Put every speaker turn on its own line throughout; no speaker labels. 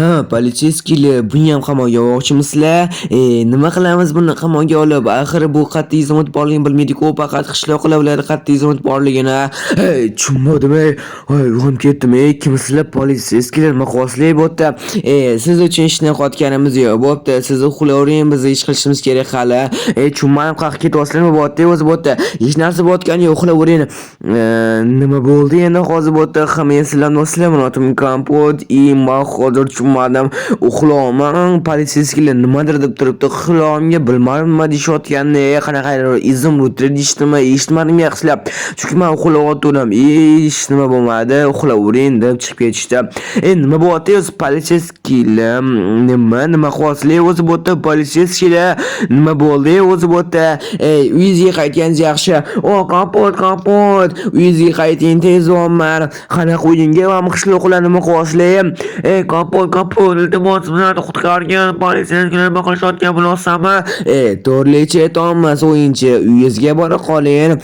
Ha, politsiyaskilar buni ham qamoqqa olmoqchimisizlar? Nima qilamiz buni qamoqqa olib? Axir bu qat'iy xizmat borligini bilmaydik-ku, faqat qishloqlar biladi qat'iy xizmat borligini. Tushunmadim-ey. Uyg'onib ketdim-ey. Kimsizlar politsiyaskilar maqosli bo'pti. Siz uchun ishni qotganimiz yo'q. Bo'pti, siz uxlayvering, biz ish qilishimiz kerak hali. Tushunmadim, qayerga ketyapsizlarmi? Bo'pti, o'zi bo'pti. Hech narsa bo'tgani yo'q, uxlayvering. Nima bo'ldi endi hozir bo'pti? Men sizlarni o'sizlarmi? Otim kompot, man hozir tushunmadim. Uxlayman, politsiyaskilar nimadir deb turibdi. Uxlamga bilmadim nima deyishayotganini. Qanaqa izimrud deyishdimi? Eshitmadim yaxshilab. Chunki men uxlayotgandim. Hech nima bo'lmadi. Uxlayvering deb chiqib ketishdi. Nima bo'lyapti o'zi politsiyaskilar? Nima qilyapsizlar o'zi bo'pti? Politsiyaskilar nima bo'ldi o'zi bo'pti? Uyingizga qaytganingiz yaxshi. Kompot. Uyingizga qayting tezroq. Qanaqa uyingga va qishloqlar nima qilyapsizlar? Kompot, iltimos bizlarni qutqargan politsiyachilar nima qilishayotgan bo'lsa-mi? To'rtlicha aytolmas o'yinchi, uyingizga bora qoling.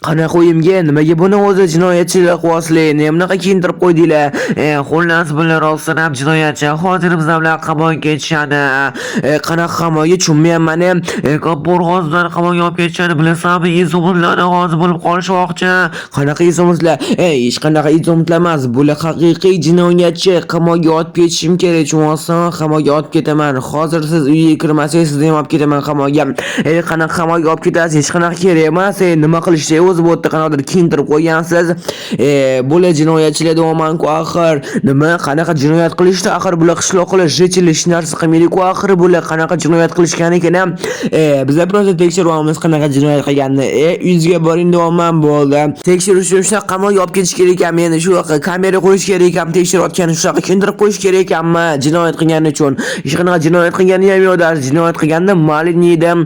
Qanaqa uyimga, nimaga buni o'zi jinoyatchilar qilyapsizlar? Nimaga kiyintirib qo'ydinglar? Xullas bular rostdan ham jinoyatchi. Hozir bizlar bilan qamoqqa ketishadi. Qanaqa qamoqqa tushunmayapman. Kompor hozir qamoqqa olib ketishadi. Bilasanmi, izomlarni hozir bo'lib qolishmoqchi. Qanaqa izomlar? Hech qanaqa izomlar emas. Bular haqiqiy jinoyatchi. Qamoqqa olib ketishim kerak. Tushunsan, qamoqqa olib ketaman. Hozir siz uyga kirmasangiz, sizni ham olib ketaman qamoqqa. Qanaqa qamoqqa olib ketasiz? Hech qanaqa kerak emas. Nima qilishdi? O'zi bo'tda qanaqadir kiyintirib qo'ygansiz. Bular jinoyatchilar deyapman-ku axir. Nima qanaqa jinoyat qilishdi? Axir bular qishloqlar hech narsa qilmaydi-ku axir bular qanaqa jinoyat qilishgan ekan. Bizlar biroz tekshiramiz qanaqa jinoyat qilganini. Uyingizga boring deyapman bo'ldi. Tekshirish uchun qamoqqa olib ketish kerak ekan. Meni shu kamera qo'yish kerak ekan. Tekshirayotgan shunaqa kiyintirib qo'yish kerak ekanmi? Jinoyat qilgani uchun. Hech qanaqa jinoyat qilgani ham yo'q. Jinoyat qilganda maliniydim.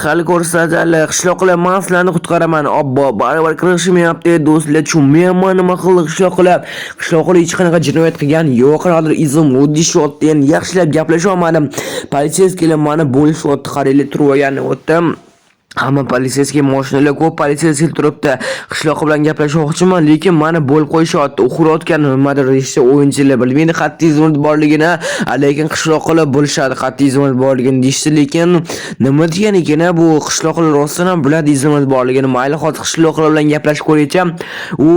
Hali ko'rsatadilar. Qishloqlar men sizlarni qutqaraman. Baribir kirishmayapti do'stlar, tushunmayapman nima qildi qishloqlar. Qishloqlar hech qanaqa jinoyat qilgan yo'q. Hozir izim o'dishyapti. Endi yaxshilab gaplasha olmadim. Politsiyaskilar meni bo'lishyapti, qaranglar turib olgan o'tdim. Hamma politsiyaskiy mashinalar ko'p politsiyaskiy turibdi. Qishloq bilan gaplashmoqchiman, lekin meni bo'lib qo'yishyapti. Uxlayotgan nimadir ishda o'yinchilar bilmaydi qat'iy xizmat borligini, lekin qishloqlar bo'lishadi qat'iy xizmat borligini deyishdi, lekin nima degan ekan bu qishloqlar rostdan ham biladi xizmat borligini. Mayli hozir qishloqlar bilan gaplashib ko'raycham. U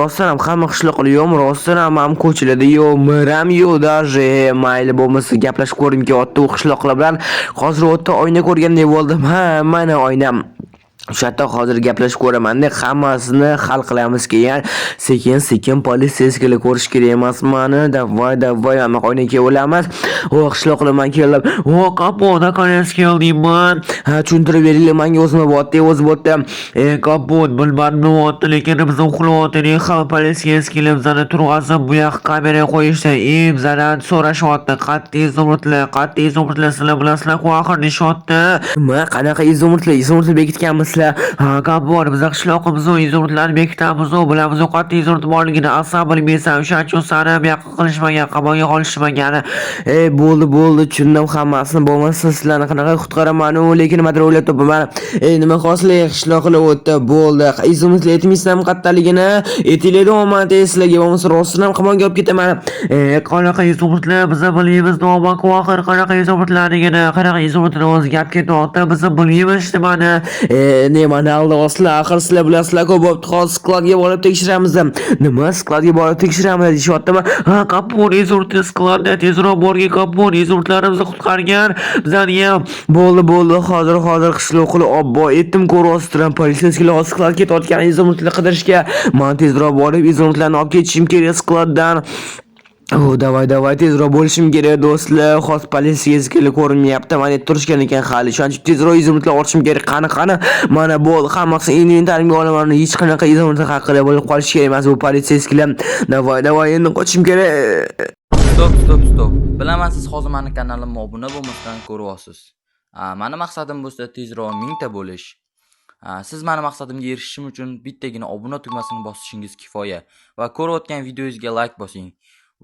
rostdan ham hamma qishloqlar yo'qmi? Rostdan ham ko'chalarda yo'q, miram yo'q даже. Mayli bo'lmasa gaplashib ko'rimki, otda u qishloqlar bilan hozir o'tda oyna ko'rgandek bo'ldim. Ha, mana oyna o'sha yerda hozir gaplashib ko'raman-da, hammasini hal qilamiz keyin. Sekin politsiyaskilar ko'rish kerak emasmi? Davay, hamma oynaga olamiz. Qishloqlar men kelib, kapot, qanday keldingman? Ha, tushuntirib beringlar menga o'zim bo'tdi. Kapot, bilmadim bo'tdi, lekin biz uxlayotgandik. Hamma politsiyaskilar bizani turg'azib, bu yoqqa kamera qo'yishdi. Bizdan so'rashyapti, qat'iy izomurtlar sizlar bilasizlar, oxir deyapti. Nima? Qanaqa izomurtlar bekitganmiz? Ha, kapot, biz qishloqimizni izomurtlarni bekitamiz, bilamiz qat'iy izomurt borligini. Aslan bilmaysan, o'shaning uchun seni bu yoqqa qilishmagan, qamoqqa olishmagan. Bo'ldi, tushundim hammasini. Bo'lmasa sizlarni qanaqa qutqaraman, lekin nimadir o'ylab topaman. Nima qilsizlar qishloqlar o'tdi, bo'ldi. Izomurtlar aytmaysizlarmi qattaligini? Aytinglar o'man sizlarga, bo'lmasa rostdan ham qamoqqa olib ketaman. Qanaqa izomurtlar biz bilmaymiz, no'bak oxir qanaqa izomurtlarligini, qanaqa izomurtlar o'zi gap ketyapti, biz bilmaymiz nimani. Nimani aldingizlar? Axir sizlar bilasizlar-ku, bo'pti, hozir skladga borib tekshiramiz. Nima skladga borib tekshiramiz deyaptimi? Ha, kapot, izomurt skladda tezroq borgin, kapot, izomurtlarimizni qutqargan. Bizani ham bo'ldi, hozir qishloqlar obbo etdim ko'rasizlar, politsiyachilar hozir skladga ketayotgan izomurtlarni qidirishga. Men tezroq borib izomurtlarni olib ketishim kerak skladdan. Davay tezroq bo'lishim kerak do'stlar. Hozir politsiyachilar ko'rinmayapti. Mana turishgan ekan hali. Shuning uchun tezroq izomurtlar olishim kerak. Qani. Mana bo'ldi. Hammasini inventarimga olaman. Hech qanaqa izomurtlar haqida bo'lib qolish kerak emas bu politsiyachilar. Davay endi qochishim kerak.
Stop. Bilaman siz hozir meni kanalimga obuna bo'lmasdan ko'ryapsiz. Meni maqsadim bo'lsa tezroq 1000 ta bo'lish. Siz meni maqsadimga erishishim uchun bittagina obuna tugmasini bosishingiz kifoya va ko'rayotgan videoyingizga like bosing.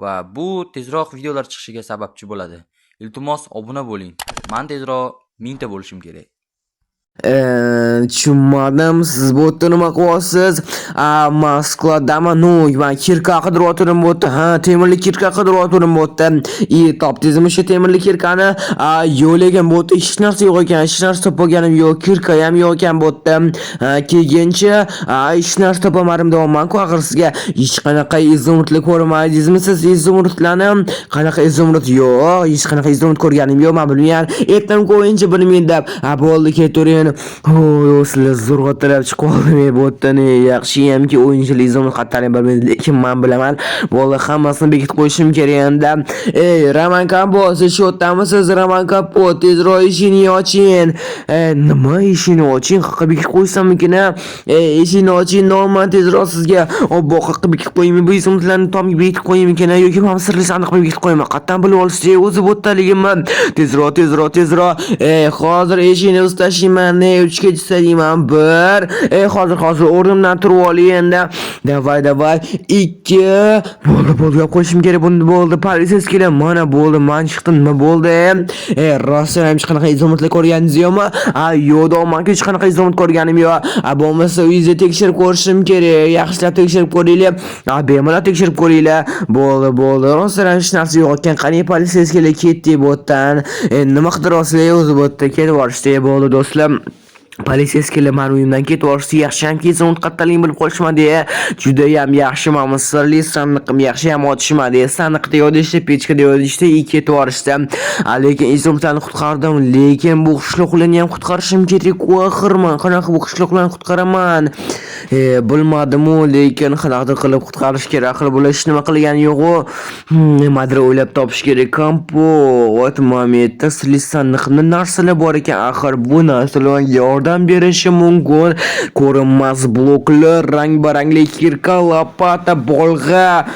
Va bu tezroq videolar chiqishiga sababchi bo'ladi. Iltimos obuna bo'ling. Men tezroq 1000 ta bo'lishim kerak.
Tushunmadim, siz bu yerda nima qilyapsiz? Moskvadami? Man kirka qidiryaptim bu yerda. Temirli kirka qidiryaptim bu yerda. Topdingizmi shu temirli kirkani? Yo'q, bu yerda hech narsa yo'q ekan. Hech narsa topganim yo'q. Kirka ham yo'q ekan bu yerda. Kelguncha hech narsa topamadim deyapman-ku axir sizga. Hech qanaqa izumrudlar ko'rmadingizmi siz? Izumrudlarni qanaqa izumrud yo'q. Hech qanaqa izumrud ko'rganim yo'q. Men bilmayman. Ertaga o'yinchi bilmayman deb. Bo'ldi ketavering. Sizlar zo'rg'a taraf chiqib qoldim bu yerdan. Yaxshiyamki o'yinchilik izomni qattiqlik bilmaydi, lekin men bilaman. Bo'ldi, hammasini bekitib qo'yishim kerak endi. Roman Kampo, siz shu yerdamisiz? Roman Kampo, tezroq eshikni oching. Nima eshikni oching? Haqqa bekitib qo'ysammikin? Eshikni oching, noman tezroq sizga. Haqqa bekitib qo'yaymi? Bu izomlarni tomga bekitib qo'yaymikin yoki ham sirli sandiqqa bekitib qo'yaymi? Qattan bilib olishni o'zi bu yerdaligimni. Tezroq. Hozir eshikni ustashiyman. 3 ga chiqsayman 1. Hozir o'rnimdan turib olay endi. Davay. 2. Bo'ldi, gap qo'yishim kerak bo'ldi. Politsiya keladi. Mana bo'ldi, men chiqdim. Nima bo'ldi? Rostdan ham hech qanaqa izomatlar ko'rganingiz yo'qmi? Yo'q, men hech qanaqa izomat ko'rganim yo'q. Bo'lmasa uyingizni tekshirib ko'rishim kerak. Yaxshilab tekshirib ko'ringlar. Bemalol tekshirib ko'ringlar. Bo'ldi. Rostdan ham hech narsa yo'q ekan. Qani politsiya kelib ketdi bu yerdan. Nima qidiryapsizlar o'zi bu yerda? Ketib borishdi. Bo'ldi do'stlar. Politsiya kelib men uyimdan ketib borishdi. Yaxshiyamki izomni qattiqligini bilib qolishmadi. Juda ham yaxshi, men sirli sandiqim yaxshi ham ochishmadi. Sandiqda yodishdi, pechkada yodishdi, ketib borishdi. Lekin izomlarni qutqardim, lekin bu qishloqlarni ham qutqarishim kerak-ku axir. Men qanaqa bu qishloqlarni qutqaraman? Bilmadim-u, lekin qanaqadir qilib qutqarish kerak. Axir bular hech nima qilgani yo'q-ku. Nimadir o'ylab topish kerak. Kampo, momentda sirli sandiqda narsalar bor ekan. Axir bu narsalarga yordam berishi mumkin. Ko'rinmas bloklar, rang-barangli kirka, lopata, bolg'a.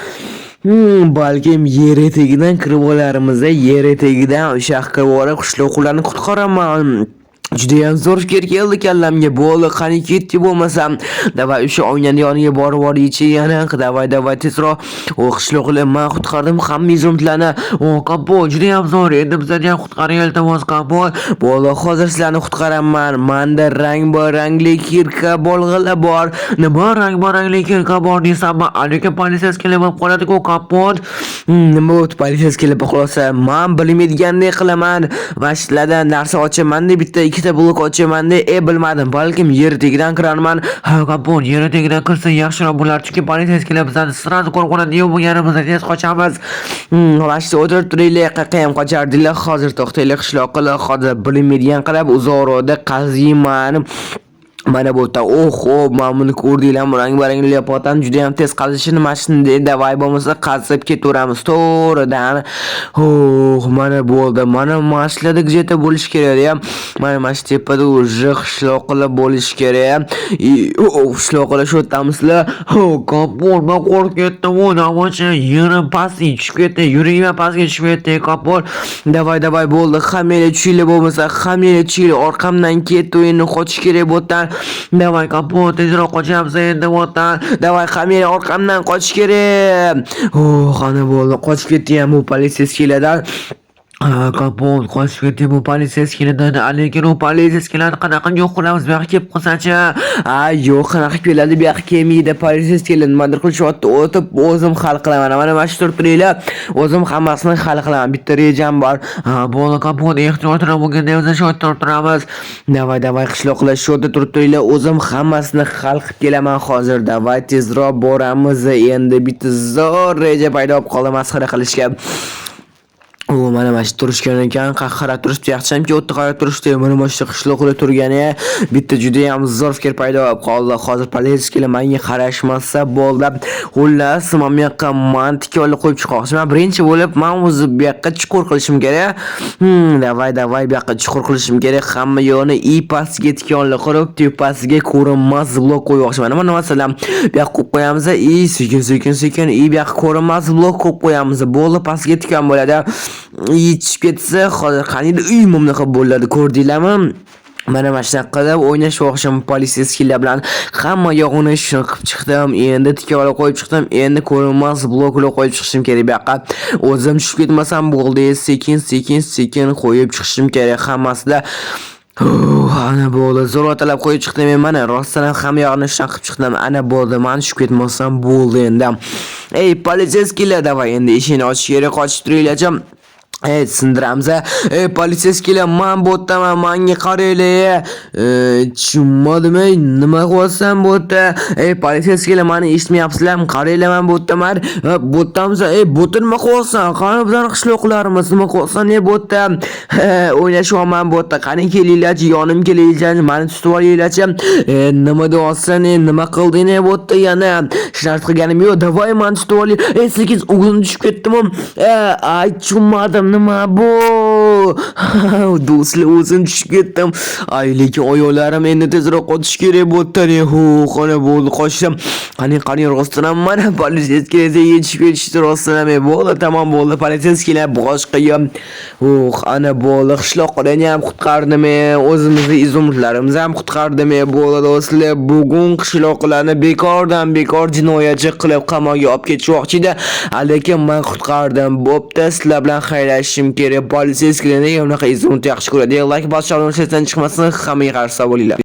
Balkim yer etagidan kirib olarmiz. Yer etagidan o'sha yoqqa borib qishloqlarni qutqaraman. Juda ham zo'r fikr keldi kallamga. Bo'ldi, qani ketdi bo'lmasam. Davay o'sha oynani yoniga borib yana. Davay tezroq. Qishloqlar men qutqardim hamma izomlarni. Kampo, juda ham zo'r. Endi bizlarni ham qutqarib iltimos Kampo. Bo'ldi, hozir sizlarni qutqaraman. Menda rang-barangli kirka bolg'alar bor. Nima rang-barangli kirka bor deysam, lekin politsiya kelib qoladi-ku Kampo. Nima o'tib politsiya kelib qolsa, men bilmaydigandek qilaman. Mashlardan narsa ochaman deb bitta ikkita blok ochaman deb bilmadim. Balkim yer tagidan kiraman. Kampo, yer tagidan kirsa yaxshiroq bo'lar. Chunki politsiya kelib bizlarni sirani ko'rib qoladi. Yo'q bo'lganimizda tez qochamiz. Mashta o'tirib turaylik, qayerga ham qochardinglar? Hozir to'xtaylik qishloqlar. Hozir bilmaydigan qilib uzoqroqda qaziyman. Mana bu yerda men buni ko'rdinglarmi? Rang-barangli leopatan juda ham tez qazishini mashinada davay bo'lmasa qazib ketaveramiz to'g'ridan. Mana bo'ldi. Mana mashlarda где-то bo'lish kerak. Mana mash tepada уже qishloqlar bo'lish kerak. Qishloqlar shu yerdamizlar. Kapol, men qo'rqib ketdim. Navocha yerim pastga tushib ketdi. Yuragim pastga tushib ketdi. Kapol. Davay bo'ldi. Hammalar tushinglar bo'lmasa, hammalar tushinglar. Orqamdan ketdi, o'yinni qochish kerak bo'ldi. Davay Kampo, tezroq qochamiz endi bo'ldi. Davay, hammalar orqamdan qochish kerak. Qani bo'ldi. Qochib ketdi ham bu politsiya keladi. Kampo, qochib ketdi bu politsiya keladi. Lekin u politsiya keladi. Qanaqa yo'q qilamiz? Bu yoqqa kelib qolsa-chi? Yo'q, qanaqa keladi? Bu yoqqa kelmaydi. Politsiya keladi. Nimadir qilishib o'tib o'zim hal qilaman. Mana mana shu turibdilar. O'zim hammasini hal qilaman. Bitta rejam bor. Bo'ldi Kampo, ehtiyotroq bo'lganda o'zi shu yerda turamiz. Davay qishloqlar shu yerda turibdilar. O'zim hammasini hal qilib kelaman hozir. Davay tezroq boramiz. Endi bitta zo'r reja paydo bo'lib qoldi masxara qilishga. Mana shu turishgan ekan, qarab turishdi, yaxshimki o'tda qarab turishdi. Mana shu qishloqlar turgani bitta juda ham zo'r fikr paydo bo'lib qoldi. Hozir politsiya kelib menga qarashmasa bo'ldi. Xullas, men bu yoqqa mantiqli olib qo'yib chiqmoqchiman. Men birinchi bo'lib men o'zi bu yoqqa chuqur qilishim kerak. Davay bu yoqqa chuqur qilishim kerak. Hamma yo'ni pastga tikonli qilib, tepasiga ko'rinmas blok qo'ymoqchiman. Mana masalan, bu yoqqa qo'yib qo'yamiz. Sekin bu yoqqa ko'rinmas blok qo'yib qo'yamiz. Bo'ldi, pastga tikon bo'ladi. Yetishib ketsa, hozir qaniydi uyimni qilib bo'ladi, ko'rdinglarmi? Mana shunaqa qilib o'ynash o'xsham politsiyaskilar bilan hamma yog'ini shuni qilib chiqdim. Endi tikalar qo'yib chiqdim. Endi ko'rinmas bloklar qo'yib chiqishim kerak bu yoqqa. O'zim tushib ketmasam bo'ldi. Sekin qo'yib chiqishim kerak hammasida. Ana bo'ldi. Zo'r talab qo'yib chiqdim men mana. Rostdan ham hamma yoqni shaqib chiqdim. Ana bo'ldi. Men tushib ketmasam bo'ldi endi. Ey, politsiyskilar, davay endi eshikni ochish kerak, qochib turinglar. Sindiramiz. Politsiyskilar, men bu yerdaman, menga qaranglar. Tushunmadim, nima qilyapsan bu yerda? Politsiyskilar, meni eshitmayapsizlarmi? Qaranglar, men bu yerdaman. Bu yerdamiz. Bu yerda nima qilyapsan? Qani bizning qishloqlarimiz nima qilyapsan? Bu yerda o'ynashyapman bu yerda. Qani kelinglar, yonim kelinglar, meni tutib olinglar. Nima deyapsan? Nima qilding bu yerda yana? Shart qilganim yo'q. Davay, meni tutib oling. Sekiz o'g'lim tushib ketdimi? Ay, tushunmadim. Nima bu? Do'stlar, o'zim tushib ketdim. Ay, lekin oyoqlarim endi tezroq qochish kerak bo'ldi. Qani bo'ldi, qochdim. Qani rostdan ham mana politsiyskilar yetishib ketishdi rostdan ham. Bo'ldi, tamom bo'ldi. Politsiyskilar boshqayam. Ana bo'ldi. Qishloqlarni ham qutqardim. O'zimizni izumlarimizni ham qutqardim. Bo'ldi do'stlar, bugun qishloqlarni bekordan bekor jinoyatchi qilib qamoqqa olib ketishmoqchi edi. Lekin men qutqardim. Bo'pti, sizlar bilan xayrlashishim kerak. Politsiyskilarni ham unaqa izimni yaxshi ko'radi. Like bosishni unutmasdan chiqmasin. Hammaga qarshi bo'linglar.